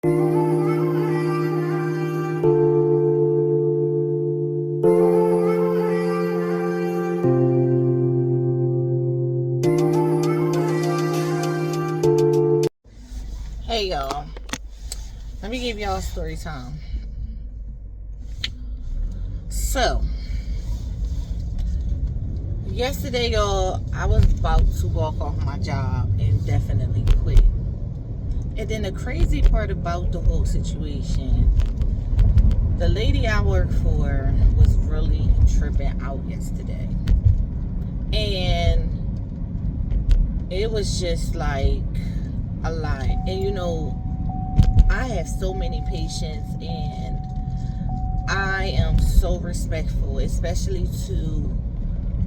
Hey y'all, let me give y'all a story time. So, yesterday y'all, I was about to walk off my job and definitely quit. And then the crazy part about the whole situation, the lady I work for was really tripping out yesterday. And it was just like a lot. And you know, I have so many patients and I am so respectful, especially to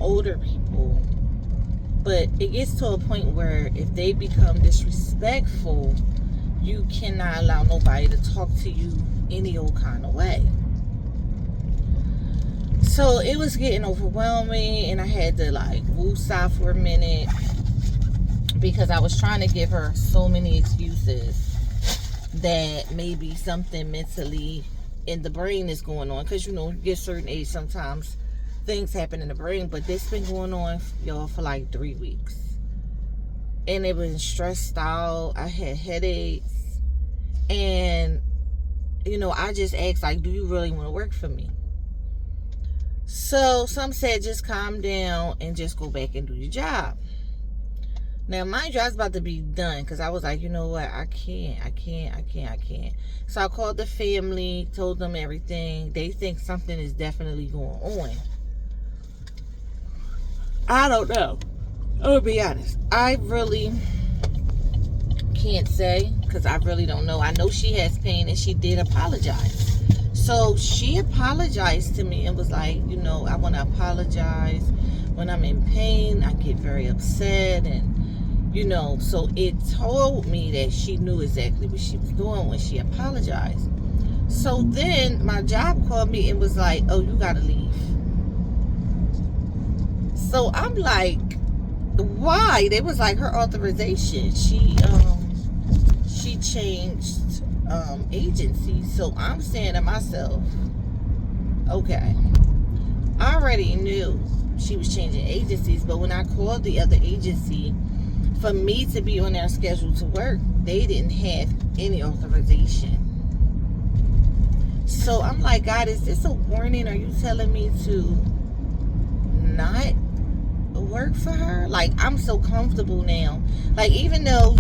older people. But it gets to a point where if they become disrespectful, you cannot allow nobody to talk to you any old kind of way. So it was getting overwhelming and I had to like woosah for a minute because I was trying to give her so many excuses that maybe something mentally in the brain is going on. Because, you know, you get a certain age, sometimes things happen in the brain. But this been going on, y'all, for like 3 weeks. And it was stressed out. I had headaches. And, you know, I just asked, like, do you really want to work for me? So some said just calm down and just go back and do your job. Now, mind you, I was about to be done because I was like, you know what? I can't. So I called the family, told them everything. They think something is definitely going on. I don't know. I'm going to be honest. I really can't say because I really don't know. I know she has pain and she did apologize. So she apologized to me and was like, you know, I want to apologize. When I'm in pain, I get very upset and you know, so it told me that she knew exactly what she was doing when she apologized. So then my job called me and was like, oh, you gotta leave. So I'm like, why? They was like, her authorization. She changed agencies. So I'm saying to myself, okay, I already knew she was changing agencies, but when I called the other agency, for me to be on their schedule to work, they didn't have any authorization. So I'm like, God, is this a warning? Are you telling me to not work for her? Like, I'm so comfortable now. Like, even though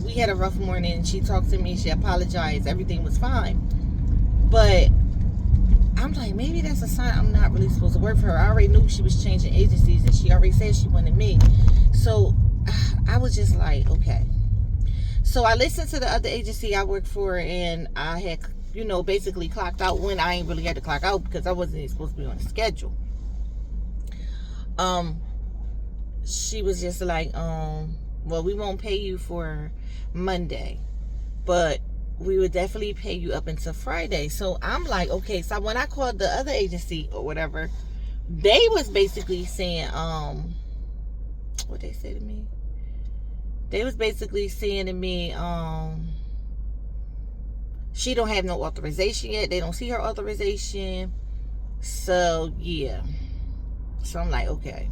we had a rough morning, she talked to me, she apologized, everything was fine. But I'm like, maybe that's a sign I'm not really supposed to work for her. I already knew she was changing agencies and she already said she wanted me. So I was just like, okay. So I listened to the other agency I worked for and I had, you know, basically clocked out when I ain't really had to clock out because I wasn't even supposed to be on the schedule. She was just like, well, we won't pay you for Monday, but we would definitely pay you up until Friday. So I'm like, okay. So when I called the other agency or whatever, they was basically saying, what they say to me? They was basically saying to me, she don't have no authorization yet. They don't see her authorization. So, yeah. So, I'm like, okay.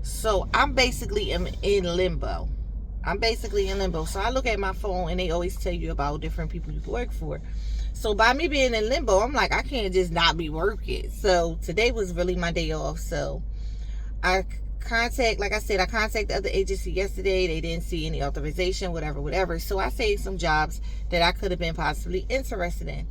So, I'm basically in limbo. So, I look at my phone and they always tell you about different people you can work for. So, by me being in limbo, I'm like, I can't just not be working. So, today was really my day off. So, I contacted the other agency yesterday. They didn't see any authorization, whatever. So I saved some jobs that I could have been possibly interested in.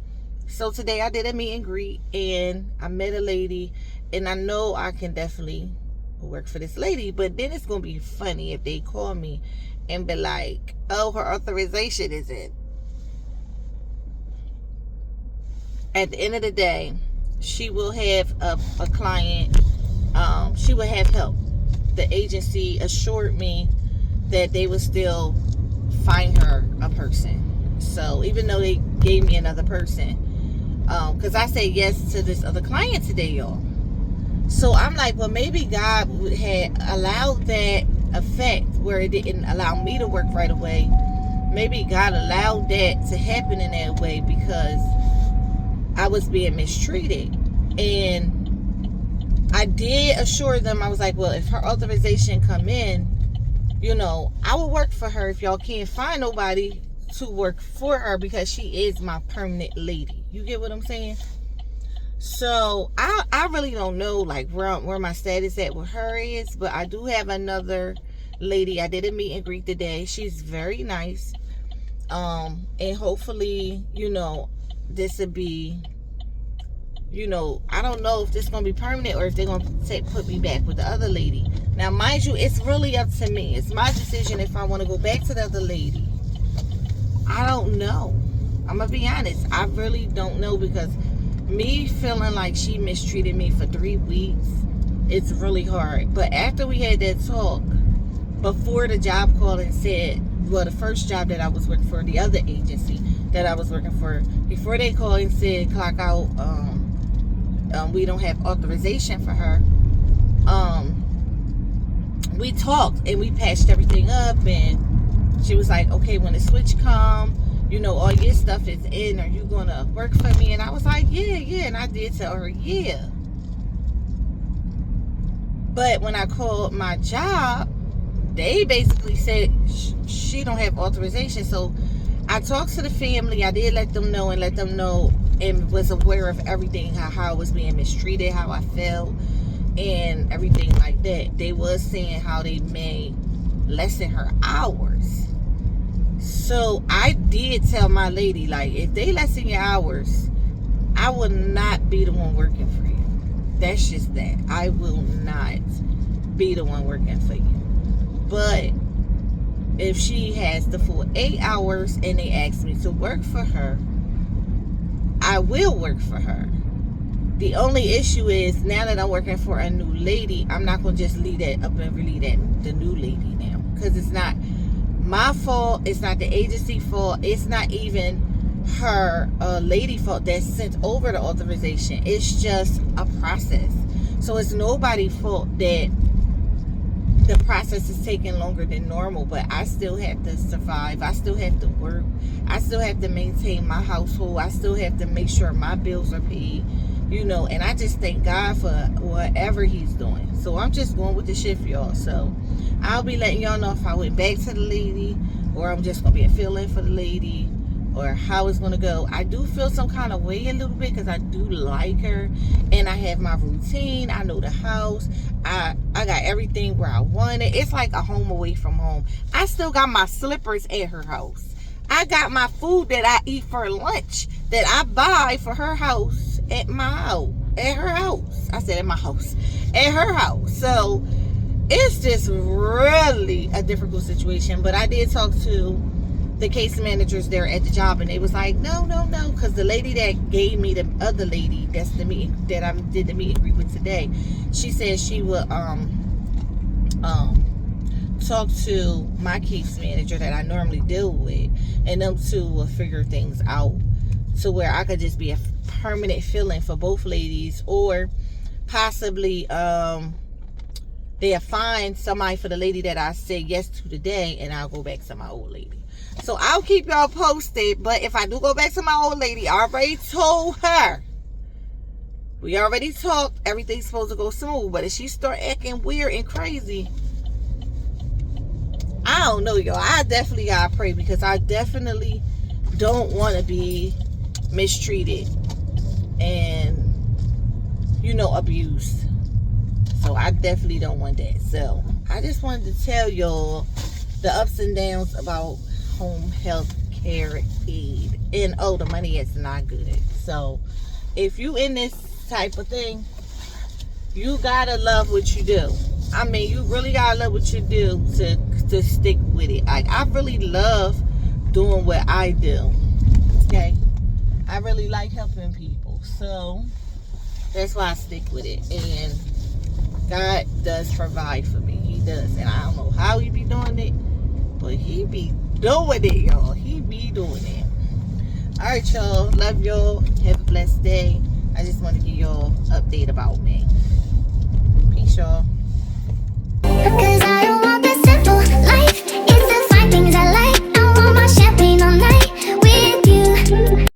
So today I did a meet and greet and I met a lady and I know I can definitely work for this lady, but then it's going to be funny if they call me and be like, oh, her authorization is in. At the end of the day, she will have a client. She will have help. The agency assured me that they would still find her a person. So even though they gave me another person, because I said yes to this other client today, y'all. So I'm like, well, maybe God had allowed that effect where it didn't allow me to work right away maybe God allowed that to happen in that way because I was being mistreated. And I did assure them, I was like, well, if her authorization come in, you know, I will work for her if y'all can't find nobody to work for her, because she is my permanent lady. You get what I'm saying? So I really don't know like where my status at with her is, but I do have another lady. I did a meet and greet today. She's very nice. And hopefully, you know, this would be, you know, I don't know if this is going to be permanent or if they're going to put me back with the other lady. Now, mind you, it's really up to me. It's my decision if I want to go back to the other lady. I don't know. I'm going to be honest. I really don't know, because me feeling like she mistreated me for 3 weeks, it's really hard. But after we had that talk, before the job call and said, well, the first job that I was working for, the other agency that I was working for, before they called and said clock out, we don't have authorization for her, we talked and we patched everything up, and she was like, okay, when the switch come, you know, all your stuff is in, are you gonna work for me? And I was like, yeah, and I did tell her, yeah. But when I called my job, they basically said she don't have authorization. So I talked to the family. I did let them know and was aware of everything, how I was being mistreated, how I felt, and everything like that. They was saying how they may lessen her hours. So I did tell my lady, like, if they lessen your hours, I will not be the one working for you. That's just that. I will not be the one working for you. But if she has the full 8 hours and they ask me to work for her, I will work for her. The only issue is, now that I'm working for a new lady, I'm not going to just leave that up and relieve that the new lady now. Because it's not my fault. It's not the agency fault. It's not even her lady fault that sent over the authorization. It's just a process. So it's nobody's fault that the process is taking longer than normal, but I still have to survive. I still have to work. I still have to maintain my household. I still have to make sure my bills are paid, you know, and I just thank God for whatever he's doing. So I'm just going with the shift, y'all. So I'll be letting y'all know if I went back to the lady, or I'm just going to be a fill-in for the lady, or how it's going to go. I do feel some kind of way a little bit, because I do like her, and I have my routine. I know the house. I got everything where I want it. It's like a home away from home. I still got my slippers at her house. I got my food that I eat for lunch that I buy for her house at my house. At her house. I said at my house. At her house. So it's just really a difficult situation. But I did talk to the case managers there at the job, and they was like, no, because the lady that gave me the other lady, that's the meeting that I did the meet and greet with today, she said she would talk to my case manager that I normally deal with, and them two will figure things out to where I could just be a permanent fill-in for both ladies, or possibly they'll find somebody for the lady that I said yes to today, and I'll go back to my old lady. So I'll keep y'all posted. But if I do go back to my old lady, I already told her. We already talked. Everything's supposed to go smooth. But if she start acting weird and crazy, I don't know, y'all. I definitely gotta pray, because I definitely don't want to be mistreated and, you know, abused. So I definitely don't want that. So I just wanted to tell y'all the ups and downs about home health care aid, and the money is not good. So if you in this type of thing, you gotta love what you do. I mean, you really gotta love what you do to stick with it. Like, I really love doing what I do. Okay, I really like helping people, so that's why I stick with it. And God does provide for me. He does, and I don't know how he be doing it, but he be doing it, y'all. He be doing it. All right, y'all. Love y'all. Have a blessed day. I just want to give y'all an update about me. Peace, y'all. 'Cause I don't want this simple life.